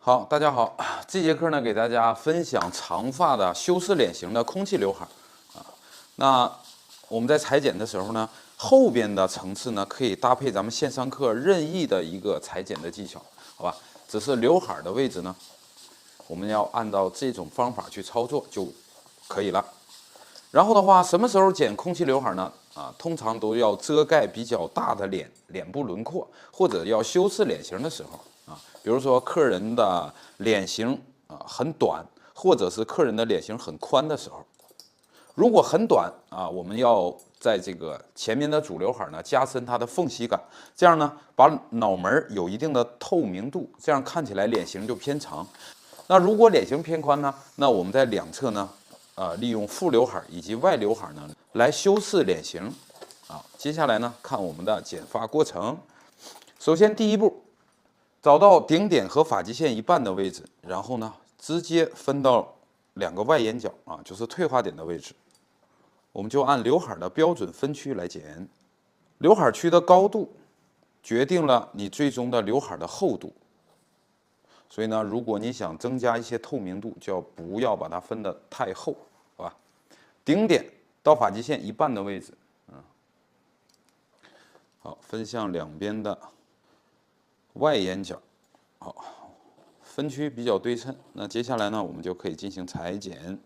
好，大家好，这节课呢给大家分享长发的修饰脸型的空气刘海啊。那我们在裁剪的时候呢，后边的层次呢可以搭配咱们线上课任意的一个裁剪的技巧，好吧？只是刘海的位置呢，我们要按照这种方法去操作就可以了。然后的话，什么时候剪空气刘海呢？通常都要遮盖比较大的脸部轮廓，或者要修饰脸型的时候啊。比如说客人的脸型很短，或者是客人的脸型很宽的时候，如果很短我们要在这个前面的主刘海呢加深它的缝隙感，这样呢把脑门有一定的透明度，这样看起来脸型就偏长。那如果脸型偏宽呢，那我们在两侧呢，利用副刘海以及外刘海呢来修饰脸型。接下来呢看我们的剪发过程。首先第一步，找到顶点和发际线一半的位置，然后呢直接分到两个外眼角就是退化点的位置。我们就按刘海的标准分区来剪。刘海区的高度决定了你最终的刘海的厚度。所以呢，如果你想增加一些透明度，就不要把它分得太厚，好吧？顶点到发际线一半的位置，好，分向两边的外眼角，好，分区比较对称。那接下来呢，我们就可以进行裁剪。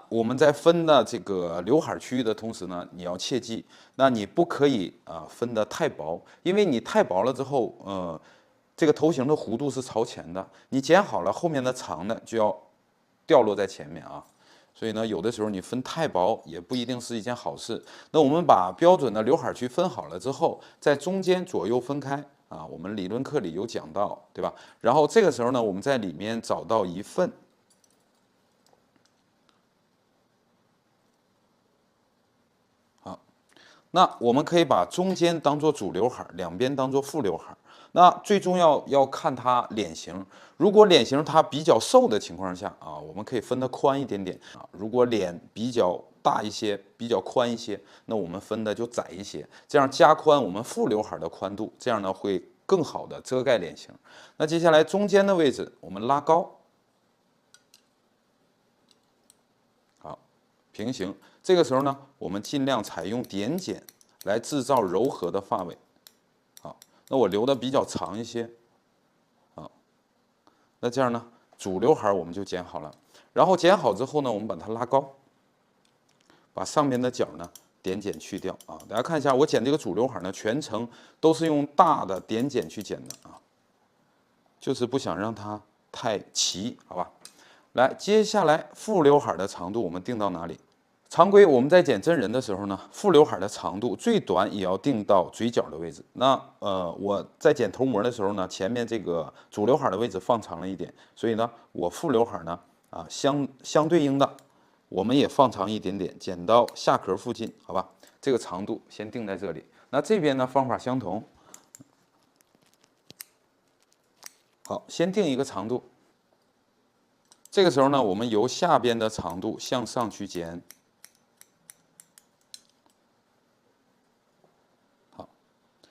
我们在分的这个刘海区域的同时呢，你要切记，那你不可以分得太薄，因为你太薄了之后，这个头型的弧度是朝前的，你剪好了，后面的长的就要掉落在前面啊。所以呢，有的时候你分太薄也不一定是一件好事。那我们把标准的刘海区分好了之后，在中间左右分开我们理论课里有讲到，对吧？然后这个时候呢，我们在里面找到一份。那我们可以把中间当做主刘海，两边当做副刘海。那最重要看它脸型，如果脸型它比较瘦的情况下我们可以分得宽一点点如果脸比较大一些，比较宽一些，那我们分的就窄一些，这样加宽我们副刘海的宽度，这样呢会更好的遮盖脸型。那接下来中间的位置我们拉高，好，平行。这个时候呢，我们尽量采用点剪来制造柔和的发尾。好，那我留的比较长一些。好，那这样呢，主刘海我们就剪好了。然后剪好之后呢，我们把它拉高，把上面的角呢点剪去掉大家看一下，我剪这个主刘海呢，全程都是用大的点剪去剪的就是不想让它太齐，好吧？来，接下来副刘海的长度我们定到哪里？常规我们在剪真人的时候呢，副刘海的长度最短也要定到嘴角的位置。那我在剪头模的时候呢，前面这个主刘海的位置放长了一点，所以呢，我副刘海呢相对应的我们也放长一点点，剪到下壳附近，好吧？这个长度先定在这里。那这边呢方法相同，好，先定一个长度。这个时候呢，我们由下边的长度向上去剪。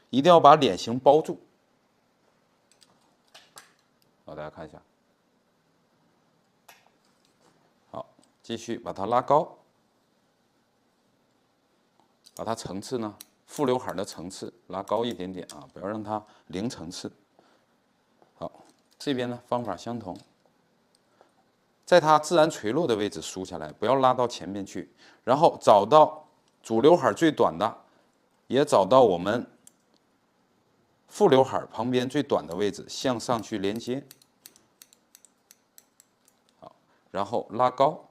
一定要把脸型包住。好，大家看一下。好，继续把它拉高，把它层次呢，副刘海的层次拉高一点点不要让它零层次。好，这边呢方法相同，在它自然垂落的位置梳下来，不要拉到前面去，然后找到主刘海最短的，也找到我们副刘海旁边最短的位置，向上去连接。好，然后拉高。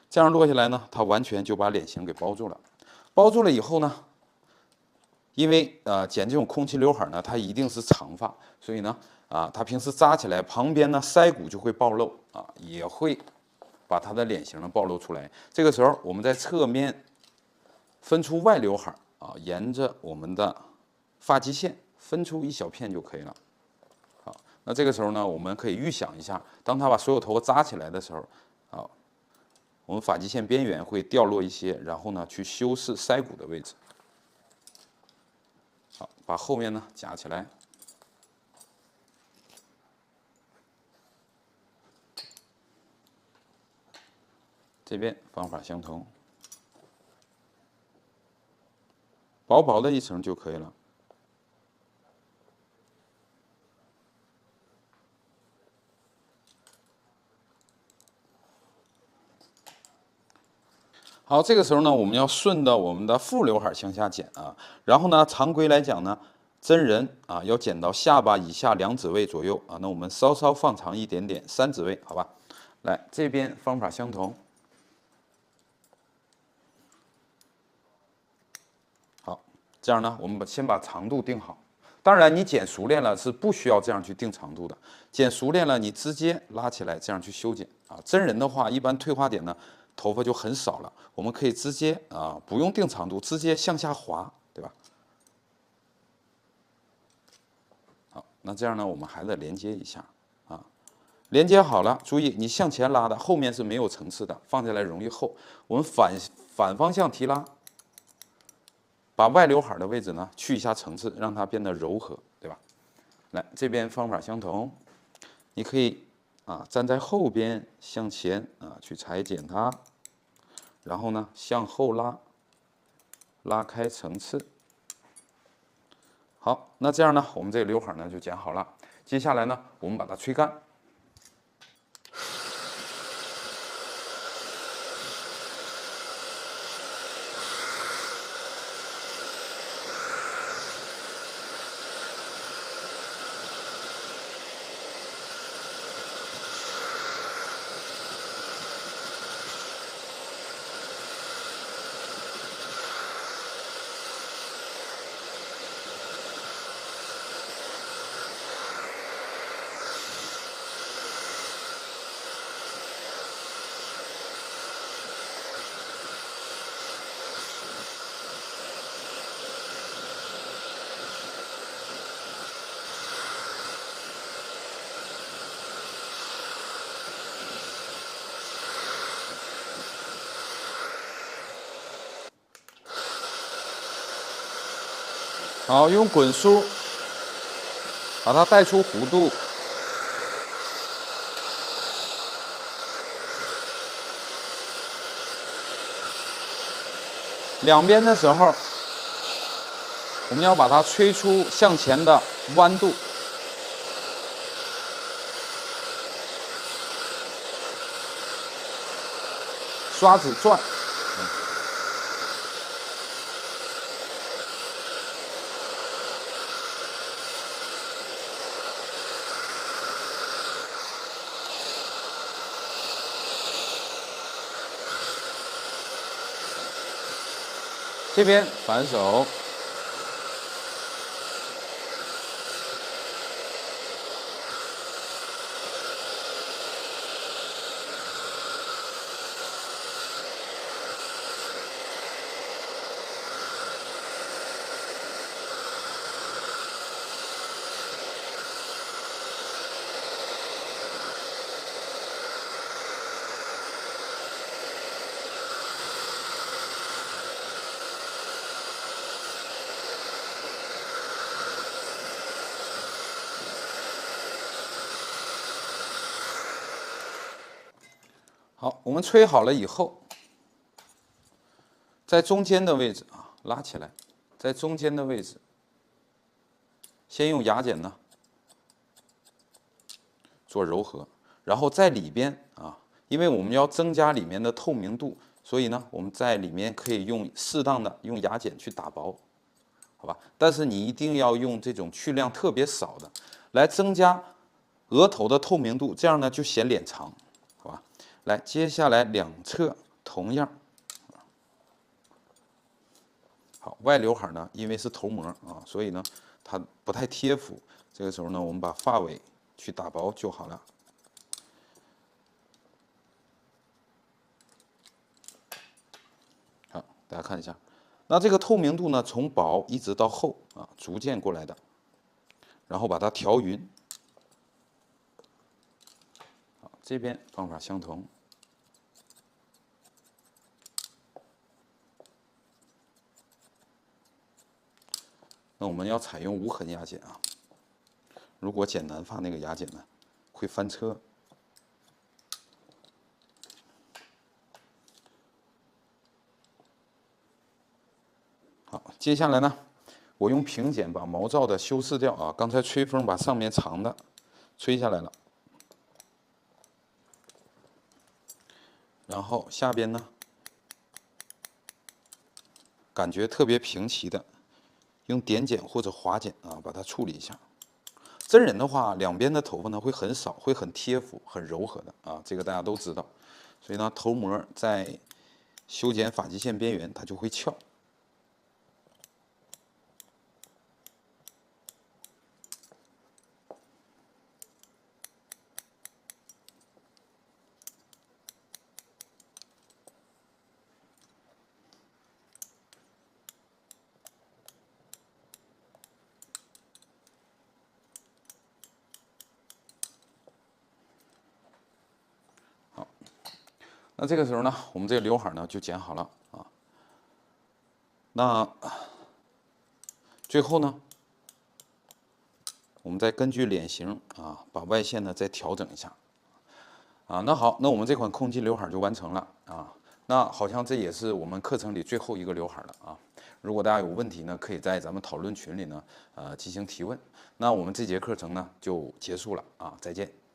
这样落下来呢，它完全就把脸型给包住了。包住了以后呢，因为剪这种空气刘海呢，它一定是长发，所以呢它平时扎起来旁边呢腮骨就会暴露也会把它的脸型呢暴露出来。这个时候我们在侧面分出外刘海沿着我们的发际线分出一小片就可以了。好，那这个时候呢，我们可以预想一下，当他把所有头发扎起来的时候我们发际线边缘会掉落一些，然后呢去修饰腮骨的位置。好，把后面呢夹起来。这边方法相同，薄薄的一层就可以了。好，这个时候呢，我们要顺着我们的副刘海向下剪啊。然后呢，常规来讲呢，真人啊要剪到下巴以下2指位左右啊。那我们稍稍放长一点点，3指位，好吧？来，这边方法相同。好，这样呢，我们先把长度定好。当然，你剪熟练了是不需要这样去定长度的。剪熟练了，你直接拉起来这样去修剪啊。真人的话，一般退化点呢，头发就很少了，我们可以直接啊，不用定长度，直接向下滑，对吧？好，那这样呢，我们还得连接一下啊。连接好了，注意你向前拉的，后面是没有层次的，放下来容易厚。我们反方向提拉，把外刘海的位置呢去一下层次，让它变得柔和，对吧？来，这边方法相同，你可以啊站在后边向前啊去裁剪它，然后呢向后拉，拉开层次。好，那这样呢，我们这个刘海呢就剪好了。接下来呢，我们把它吹干。好，用滚梳把它带出弧度。两边的时候，我们要把它吹出向前的弯度。刷子转。这边反手，好，我们吹好了以后，在中间的位置啊，拉起来，在中间的位置，先用牙剪呢做柔和，然后在里边啊，因为我们要增加里面的透明度，所以呢，我们在里面可以用适当的用牙剪去打薄，好吧？但是你一定要用这种去量特别少的，来增加额头的透明度，这样呢就显脸长。来，接下来两侧同样。好，外刘海呢，因为是头膜啊，所以呢它不太贴服。这个时候呢，我们把发尾去打薄就好了。好，大家看一下，那这个透明度呢，从薄一直到厚啊，逐渐过来的，然后把它调匀。好，这边方法相同。那我们要采用无痕压剪啊。如果剪南发那个压剪呢，会翻车。好，接下来呢，我用平剪把毛躁的修饰掉啊。刚才吹风把上面长的吹下来了，然后下边呢，感觉特别平齐的，用点剪或者划剪啊，把它处理一下。真人的话，两边的头发呢会很少，会很贴服、很柔和的啊，这个大家都知道。所以呢，头膜在修剪发际线边缘，它就会翘。那这个时候呢，我们这个刘海呢就剪好了啊。那最后呢，我们再根据脸型啊，把外线呢再调整一下啊。那好，那我们这款空气刘海就完成了啊。那好像这也是我们课程里最后一个刘海了啊。如果大家有问题呢，可以在咱们讨论群里呢进行提问。那我们这节课程呢就结束了啊，再见。